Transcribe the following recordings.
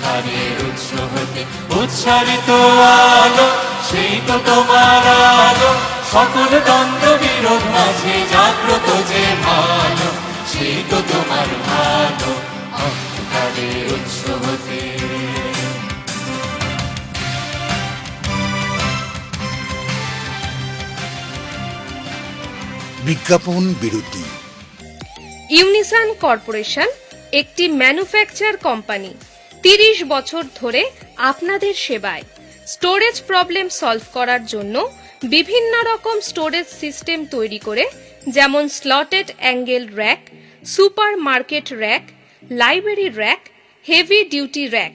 অন্ধকারের উৎস হতে উচ্চারিত আলো, সেই তো তোমার আলো। সকল দ্বন্দ্ব বিরোধ মাঝে জাগ্রত যে ভালো, সেই তো তোমার ভালো, অন্ধকারের উৎস হতে। বিজ্ঞাপন বিরতি। ইউনিসন কর্পোরেশন একটি ম্যানুফ্যাকচার কোম্পানি, 30 বছর ধরে আপনাদের সেবায়। স্টোরেজ প্রবলেম সলভ করার জন্য বিভিন্ন রকম স্টোরেজ সিস্টেম তৈরি করে, যেমন slotted angle rack, super market rack, library rack, heavy duty rack,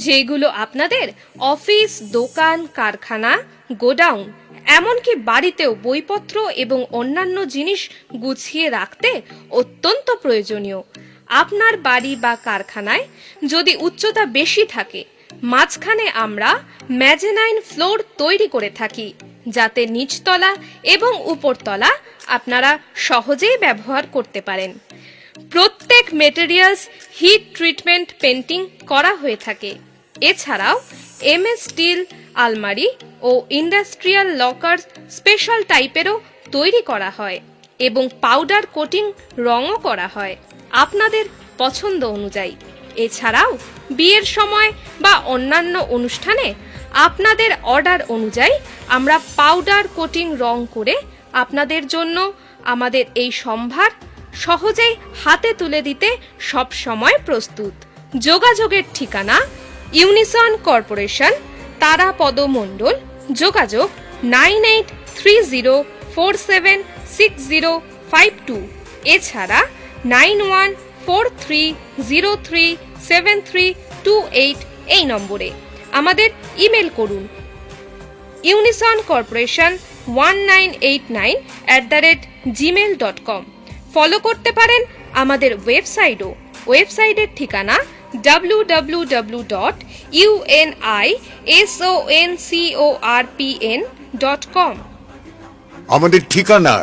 যেগুলো আপনাদের অফিস, দোকান, কারখানা, গোডাউন, এমনকি বাড়িতেও বইপত্র এবং অন্যান্য জিনিস গুছিয়ে রাখতে অত্যন্ত প্রয়োজনীয়। আপনার বাড়ি বা কারখানায় যদি উচ্চতা বেশি থাকে, মাঝখানে আমরা ম্যাজেনাইন ফ্লোর তৈরি করে থাকি, যাতে নিচতলা এবং উপরতলা আপনারা সহজেই ব্যবহার করতে পারেন। প্রত্যেক মেটেরিয়ালস হিট ট্রিটমেন্ট পেন্টিং করা হয়ে থাকে। এছাড়াও এমএস স্টিল আলমারি ও ইন্ডাস্ট্রিয়াল লকার স্পেশাল টাইপেরও তৈরি করা হয় এবং পাউডার কোটিং রঙও করা হয় আপনাদের পছন্দ অনুযায়ী। এছাড়াও বিয়ের সময় বা অন্যান্য অনুষ্ঠানে আপনাদের অর্ডার অনুযায়ী আমরা পাউডার কোটিং রং করে আপনাদের জন্য আমাদের এই সম্ভার সহজেই হাতে তুলে দিতে সব সময় প্রস্তুত। যোগাযোগের ঠিকানা ইউনিসন কর্পোরেশন, তারাপদ মণ্ডল, যোগাযোগ 9830476052, এছাড়া 9143037328 এই নম্বরে আমাদের ইমেল করুন unisoncorporation1989@gmail.com। ফলো করতে পারেন আমাদের ওয়েবসাইটও। ওয়েবসাইটের ঠিকানা www.unisoncorpn.com। আমাদের ঠিকানা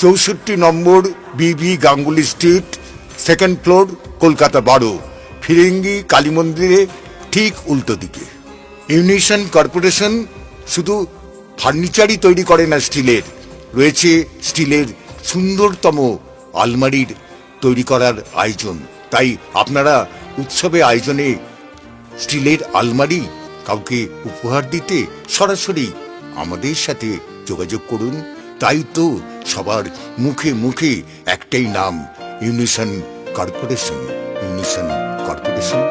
64 নম্বর B B Ganguly street, second floor, Kolkata 12, Firingi Kali মন্দিরে ঠিক উল্টো দিকে। ইউনিসন কর্পোরেশন শুধু ফার্নিচারই তৈরি করে না, স্টিলের রয়েছে স্টিলের সুন্দরতম আলমারির তৈরি করার আয়োজন। তাই আপনারা উৎসবে আয়োজনে স্টিলের আলমারি কাউকে উপহার দিতে সরাসরি আমাদের সাথে যোগাযোগ করুন। তাই তো সবার মুখে মুখে একটাই নাম, ইউনিসন কর্পোরেশন। ইউনিসন কর্পোরেশন।